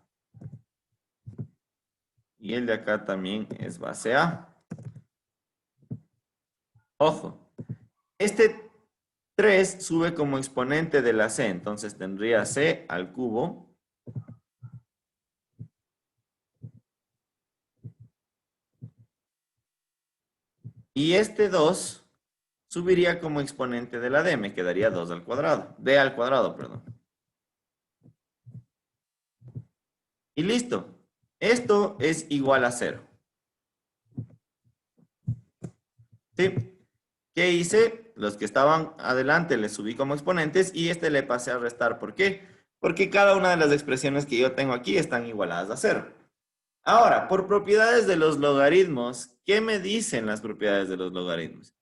Y el de acá también es base A. Ojo, este 3 sube como exponente de la C, entonces tendría C al cubo. Y este 2 subiría como exponente de la D, me quedaría 2 al cuadrado. D al cuadrado, perdón. Y listo. Esto es igual a 0. ¿Sí? ¿Qué hice? Los que estaban adelante les subí como exponentes y este le pasé a restar. ¿Por qué? Porque cada una de las expresiones que yo tengo aquí están igualadas a 0. Ahora, por propiedades de los logaritmos, ¿qué me dicen las propiedades de los logaritmos?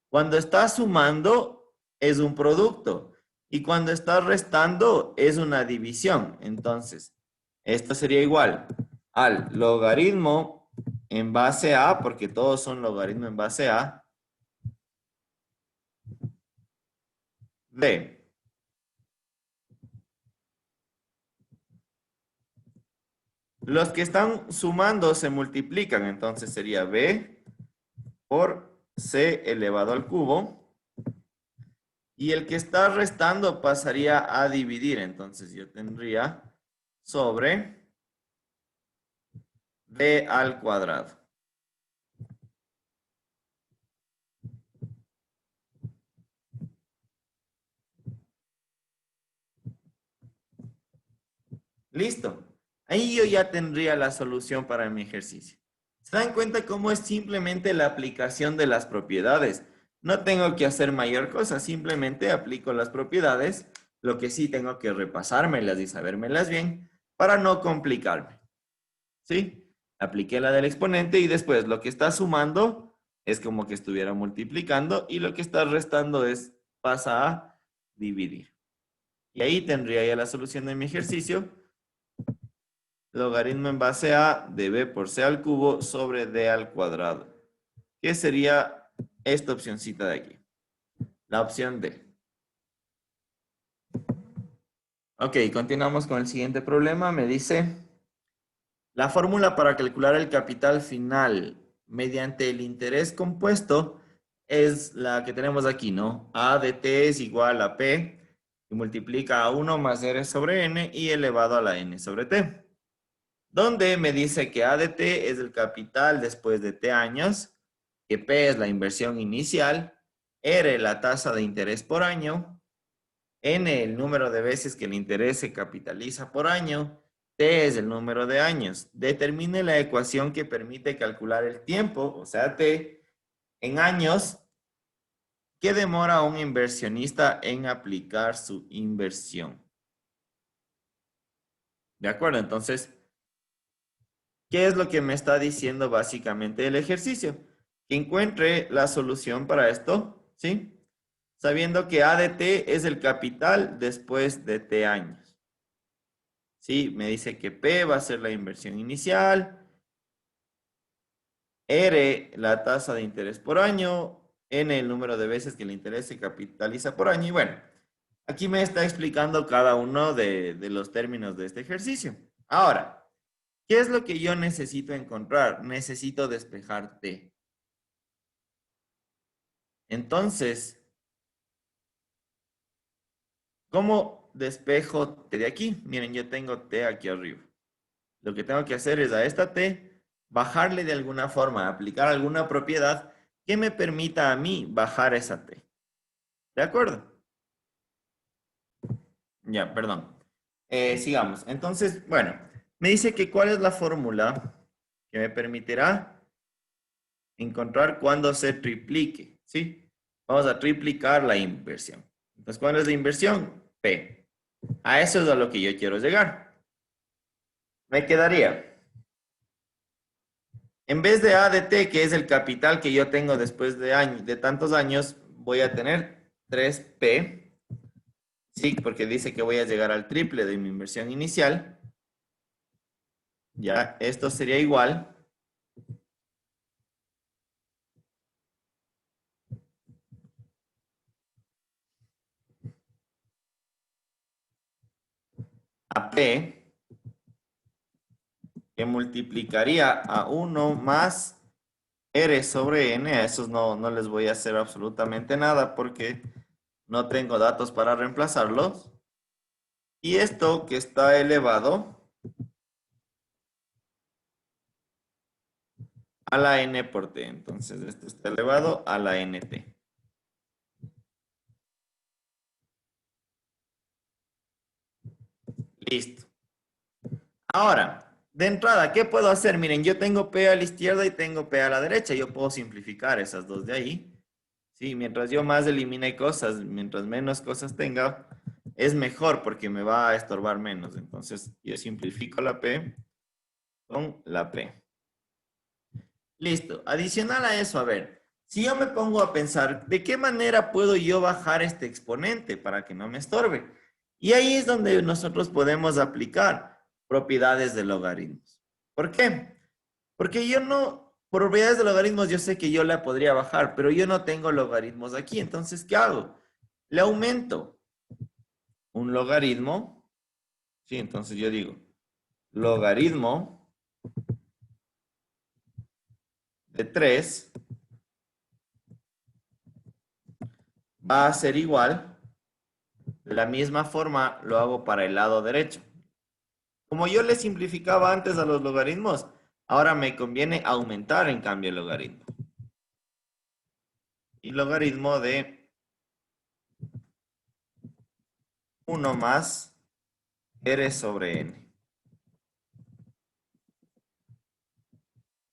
Cuando estás sumando es un producto y cuando estás restando es una división. Entonces, esto sería igual al logaritmo en base a, porque todos son logaritmo en base a, de los que están sumando se multiplican, entonces sería b por c elevado al cubo. Y el que está restando pasaría a dividir, entonces yo tendría sobre b al cuadrado. Listo. Ahí yo ya tendría la solución para mi ejercicio. ¿Se dan cuenta cómo es simplemente la aplicación de las propiedades? No tengo que hacer mayor cosa, simplemente aplico las propiedades. Lo que sí tengo que repasármelas y sabérmelas bien para no complicarme. ¿Sí? Apliqué la del exponente y después lo que está sumando es como que estuviera multiplicando y lo que está restando pasa a dividir. Y ahí tendría ya la solución de mi ejercicio. Logaritmo en base a de b por c al cubo sobre d al cuadrado. ¿Qué sería esta opcioncita de aquí? La opción D. Ok, continuamos con el siguiente problema. Me dice, la fórmula para calcular el capital final mediante el interés compuesto es la que tenemos aquí, ¿no? A de t es igual a P y multiplica a 1 más R sobre N y elevado a la N sobre T. Donde me dice que A de T es el capital después de T años, que P es la inversión inicial, R la tasa de interés por año, N el número de veces que el interés se capitaliza por año, T es el número de años. Determine la ecuación que permite calcular el tiempo, o sea, T, en años que demora un inversionista en aplicar su inversión. ¿De acuerdo? Entonces, ¿qué es lo que me está diciendo básicamente el ejercicio? Que encuentre la solución para esto, ¿sí? Sabiendo que A de T es el capital después de T años. Sí, me dice que P va a ser la inversión inicial, R la tasa de interés por año, N el número de veces que el interés se capitaliza por año. Y bueno, aquí me está explicando cada uno de los términos de este ejercicio. Ahora, ¿qué es lo que yo necesito encontrar? Necesito despejar T. Entonces, ¿cómo despejo T de aquí? Miren, yo tengo T aquí arriba. Lo que tengo que hacer es a esta T, bajarle de alguna forma, aplicar alguna propiedad que me permita a mí bajar esa T. ¿De acuerdo? Ya, perdón. Sigamos. Entonces, bueno, me dice que cuál es la fórmula que me permitirá encontrar cuándo se triplique, ¿sí? Vamos a triplicar la inversión. Entonces, ¿cuál es la inversión? P. A eso es a lo que yo quiero llegar. Me quedaría, en vez de A de T, que es el capital que yo tengo después de tantos años, voy a tener 3P, sí, porque dice que voy a llegar al triple de mi inversión inicial. Ya, esto sería igual a P, que multiplicaría a 1 más R sobre N. A esos no les voy a hacer absolutamente nada porque no tengo datos para reemplazarlos. Y esto que está elevado a la N por T. Entonces, esto está elevado a la NT. Listo. Ahora, de entrada, ¿qué puedo hacer? Miren, yo tengo P a la izquierda y tengo P a la derecha. Yo puedo simplificar esas dos de ahí. Sí, mientras yo más elimine cosas, mientras menos cosas tenga, es mejor porque me va a estorbar menos. Entonces, yo simplifico la P con la P. Listo. Adicional a eso, a ver, si yo me pongo a pensar, ¿de qué manera puedo yo bajar este exponente para que no me estorbe? Y ahí es donde nosotros podemos aplicar propiedades de logaritmos. ¿Por qué? Porque yo no, propiedades de logaritmos yo sé que yo la podría bajar, pero yo no tengo logaritmos aquí. Entonces, ¿qué hago? Le aumento un logaritmo. Sí, entonces yo digo, logaritmo de 3 va a ser igual. De la misma forma lo hago para el lado derecho. Como yo le simplificaba antes a los logaritmos, ahora me conviene aumentar en cambio el logaritmo. Y logaritmo de 1 más R sobre N.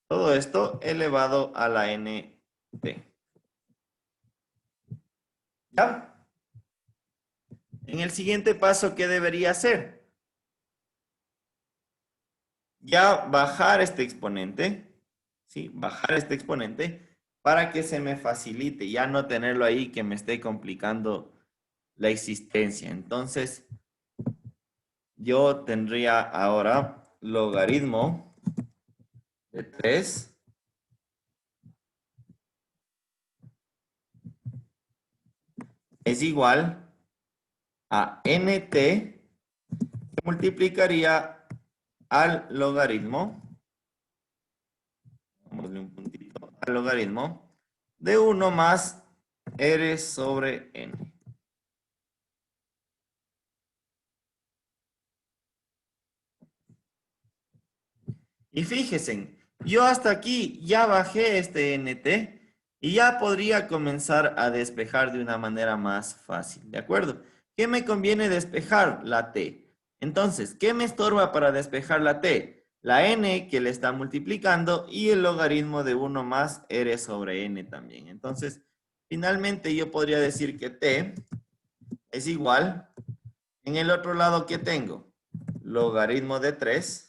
Todo esto elevado a la NT. ¿Ya? En el siguiente paso, ¿qué debería hacer? Ya bajar este exponente, ¿sí? Bajar este exponente para que se me facilite, ya no tenerlo ahí que me esté complicando la existencia. Entonces, yo tendría ahora logaritmo de 3 es igual a nt que multiplicaría al logaritmo, dámosle un puntito, al logaritmo de 1 más r sobre n. Y fíjense, yo hasta aquí ya bajé este nt y ya podría comenzar a despejar de una manera más fácil, ¿de acuerdo? ¿Qué me conviene despejar? La t. Entonces, ¿qué me estorba para despejar la t? La n que le está multiplicando y el logaritmo de 1 más r sobre n también. Entonces, finalmente yo podría decir que t es igual, en el otro lado, ¿qué tengo? Logaritmo de 3.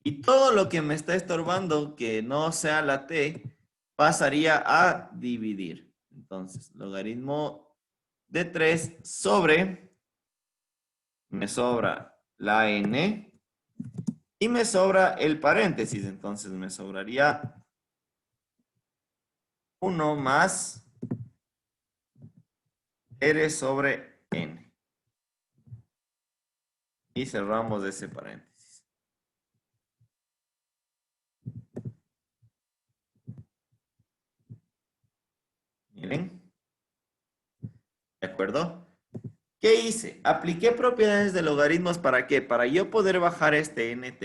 Y todo lo que me está estorbando que no sea la t pasaría a dividir. Entonces, logaritmo de 3 sobre, me sobra la n y me sobra el paréntesis. Entonces, me sobraría 1 más r sobre n. Y cerramos ese paréntesis. Miren. ¿De acuerdo? ¿Qué hice? Apliqué propiedades de logaritmos ¿para qué? Para yo poder bajar este nt.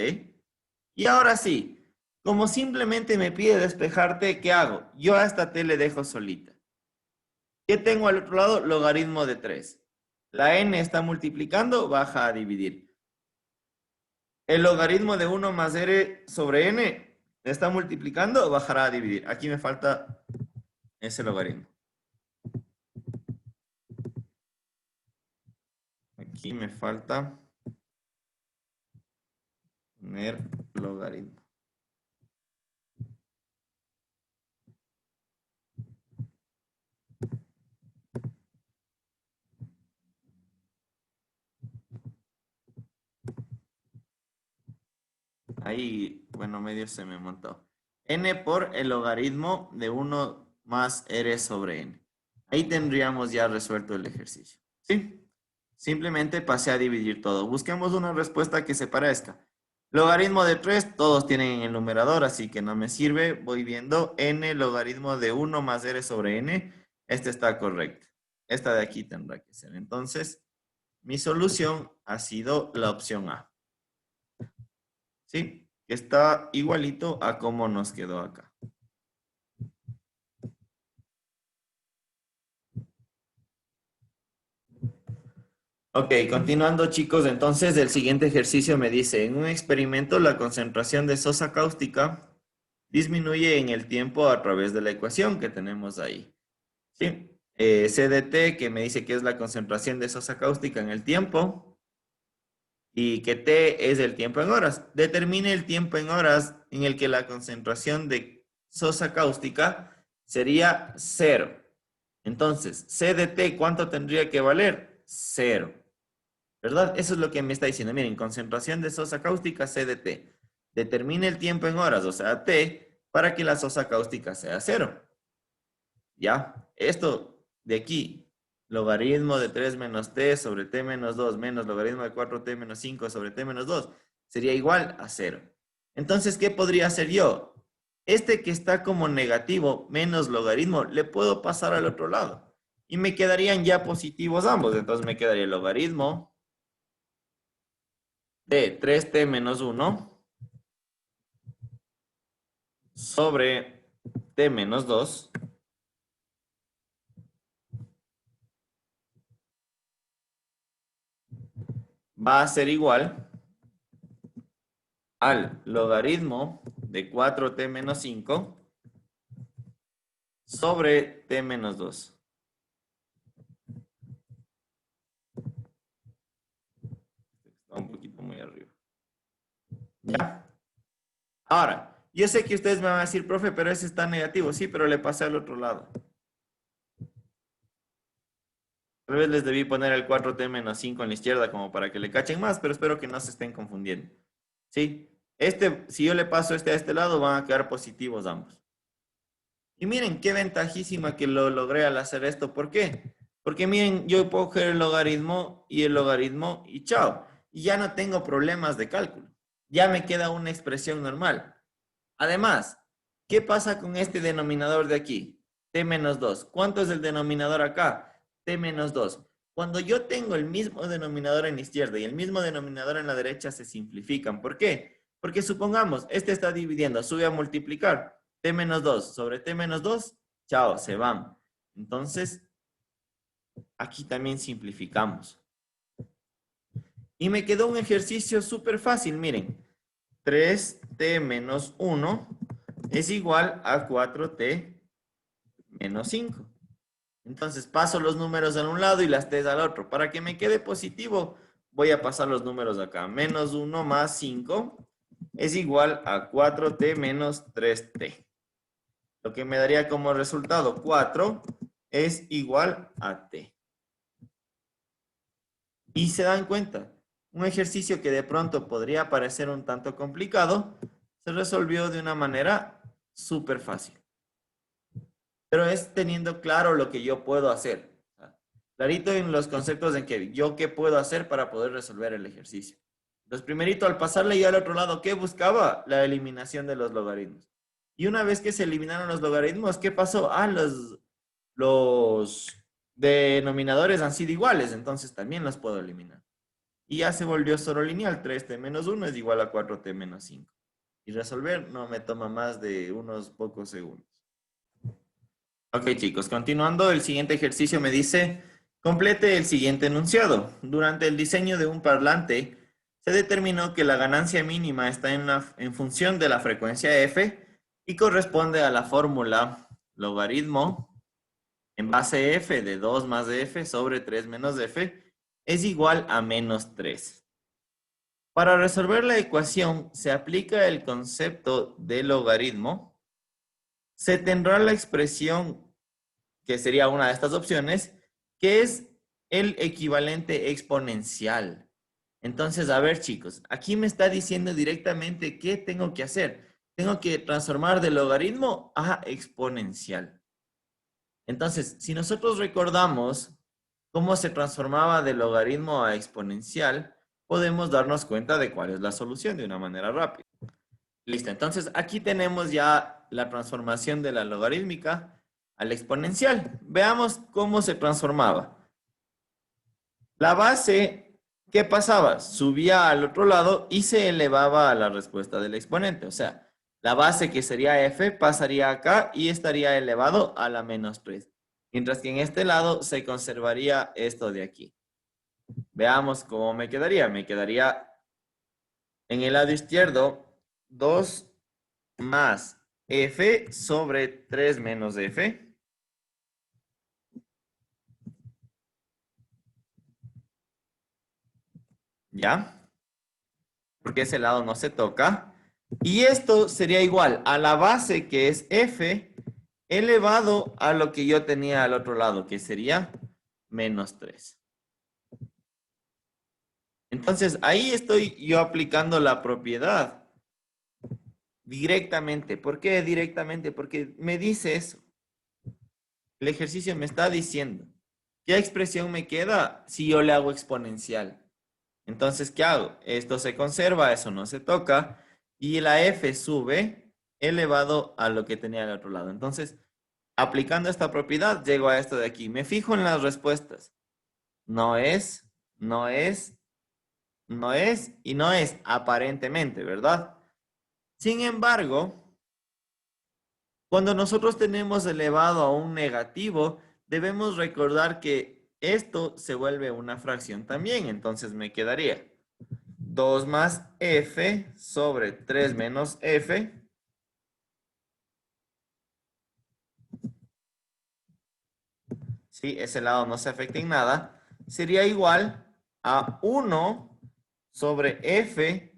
Y ahora sí, como simplemente me pide despejar t, ¿qué hago? Yo a esta t le dejo solita. ¿Qué tengo al otro lado? Logaritmo de 3. La n está multiplicando, baja a dividir. El logaritmo de 1 más r sobre n está multiplicando, bajará a dividir. Aquí me falta ese logaritmo. Aquí me falta poner logaritmo. Ahí, bueno, medio se me montó. N por el logaritmo de 1 más r sobre n. Ahí tendríamos ya resuelto el ejercicio. ¿Sí? Simplemente pasé a dividir todo. Busquemos una respuesta que se parezca. Logaritmo de 3, todos tienen en el numerador, así que no me sirve. Voy viendo n logaritmo de 1 más r sobre n. Este está correcto. Esta de aquí tendrá que ser. Entonces, mi solución ha sido la opción A. ¿Sí? Que está igualito a cómo nos quedó acá. Ok, continuando chicos, entonces el siguiente ejercicio me dice, en un experimento la concentración de sosa cáustica disminuye en el tiempo a través de la ecuación que tenemos ahí. ¿Sí? CDT, que me dice que es la concentración de sosa cáustica en el tiempo, y que T es el tiempo en horas. Determine el tiempo en horas en el que la concentración de sosa cáustica sería 0. Entonces, C de T, ¿cuánto tendría que valer? 0. ¿Verdad? Eso es lo que me está diciendo. Miren, concentración de sosa cáustica, C de T. Determine el tiempo en horas, o sea, T, para que la sosa cáustica sea 0. ¿Ya? Esto de aquí, logaritmo de 3 menos t sobre t menos 2 menos logaritmo de 4t menos 5 sobre t menos 2 sería igual a 0. Entonces, ¿qué podría hacer yo? Este que está como negativo menos logaritmo, le puedo pasar al otro lado. Y me quedarían ya positivos ambos. Entonces me quedaría el logaritmo de 3t menos 1 sobre t menos 2 va a ser igual al logaritmo de 4t menos 5 sobre t menos 2. Está un poquito muy arriba. ¿Ya? Ahora, yo sé que ustedes me van a decir, profe, pero ese está negativo. Sí, pero le pasé al otro lado. Tal vez les debí poner el 4t menos 5 en la izquierda como para que le cachen más, pero espero que no se estén confundiendo. ¿Sí? Si yo le paso este a este lado, van a quedar positivos ambos. Y miren, qué ventajísima que lo logré al hacer esto. ¿Por qué? Porque miren, yo puedo coger el logaritmo y chao. Y ya no tengo problemas de cálculo. Ya me queda una expresión normal. Además, ¿qué pasa con este denominador de aquí? T menos 2. ¿Cuánto es el denominador acá? T menos 2. Cuando yo tengo el mismo denominador en la izquierda y el mismo denominador en la derecha, se simplifican. ¿Por qué? Porque supongamos, este está dividiendo, sube a multiplicar. T menos 2 sobre T menos 2, chao, se van. Entonces, aquí también simplificamos. Y me quedó un ejercicio súper fácil, miren. 3t menos 1 es igual a 4t menos 5. Entonces paso los números a un lado y las t's al otro. Para que me quede positivo, voy a pasar los números acá. Menos 1 más 5 es igual a 4t menos 3t. Lo que me daría como resultado 4 es igual a t. Y se dan cuenta, un ejercicio que de pronto podría parecer un tanto complicado, se resolvió de una manera súper fácil. Pero es teniendo claro lo que yo puedo hacer. Clarito en los conceptos en que yo qué puedo hacer para poder resolver el ejercicio. Entonces, primerito, al pasarle ya al otro lado, ¿qué buscaba? La eliminación de los logaritmos. Y una vez que se eliminaron los logaritmos, ¿qué pasó? Ah, los denominadores han sido iguales, entonces también los puedo eliminar. Y ya se volvió solo lineal. 3t menos 1 es igual a 4t menos 5. Y resolver no me toma más de unos pocos segundos. Ok, chicos, continuando, el siguiente ejercicio me dice, complete el siguiente enunciado. Durante el diseño de un parlante, se determinó que la ganancia mínima está en función de la frecuencia f y corresponde a la fórmula logaritmo en base f de 2 más f sobre 3 menos f es igual a menos 3. Para resolver la ecuación, se aplica el concepto de logaritmo. Se tendrá la expresión, que sería una de estas opciones, que es el equivalente exponencial. Entonces, a ver, chicos, aquí me está diciendo directamente qué tengo que hacer. Tengo que transformar de logaritmo a exponencial. Entonces, si nosotros recordamos cómo se transformaba de logaritmo a exponencial, podemos darnos cuenta de cuál es la solución de una manera rápida. Listo, entonces aquí tenemos ya la transformación de la logarítmica a la exponencial. Veamos cómo se transformaba. La base, ¿qué pasaba? Subía al otro lado y se elevaba a la respuesta del exponente. O sea, la base que sería f pasaría acá y estaría elevado a la menos 3. Mientras que en este lado se conservaría esto de aquí. Veamos cómo me quedaría. Me quedaría en el lado izquierdo 2 más f sobre 3 menos f. ¿Ya? Porque ese lado no se toca. Y esto sería igual a la base que es f elevado a lo que yo tenía al otro lado, que sería menos 3. Entonces, ahí estoy yo aplicando la propiedad directamente. ¿Por qué directamente? Porque me dice eso. El ejercicio me está diciendo, ¿qué expresión me queda si yo le hago exponencial? Entonces, ¿qué hago? Esto se conserva, eso no se toca, y la f sube elevado a lo que tenía al otro lado. Entonces, aplicando esta propiedad, llego a esto de aquí. Me fijo en las respuestas. No es, no es, no es y no es, aparentemente, ¿verdad? Sin embargo, cuando nosotros tenemos elevado a un negativo, debemos recordar que esto se vuelve una fracción también. Entonces me quedaría 2 más f sobre 3 menos f. Sí, ese lado no se afecta en nada. Sería igual a 1 sobre f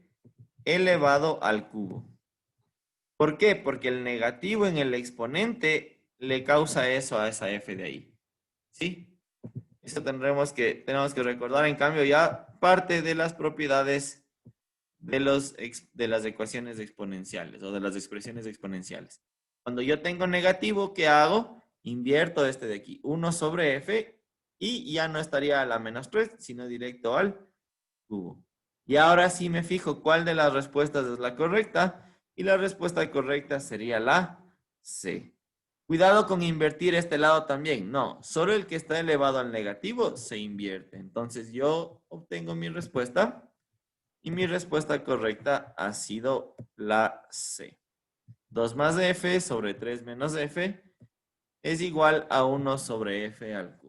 elevado al cubo. ¿Por qué? Porque el negativo en el exponente le causa eso a esa f de ahí. ¿Sí? Eso tenemos que recordar, en cambio, ya parte de las propiedades de las ecuaciones exponenciales o de las expresiones exponenciales. Cuando yo tengo negativo, ¿qué hago? Invierto este de aquí, 1 sobre f, y ya no estaría a la menos 3, sino directo al cubo. Y ahora sí me fijo cuál de las respuestas es la correcta, y la respuesta correcta sería la C. Cuidado con invertir este lado también. No, solo el que está elevado al negativo se invierte. Entonces yo obtengo mi respuesta, y mi respuesta correcta ha sido la C. 2 más f sobre 3 menos f es igual a 1 sobre f al cubo.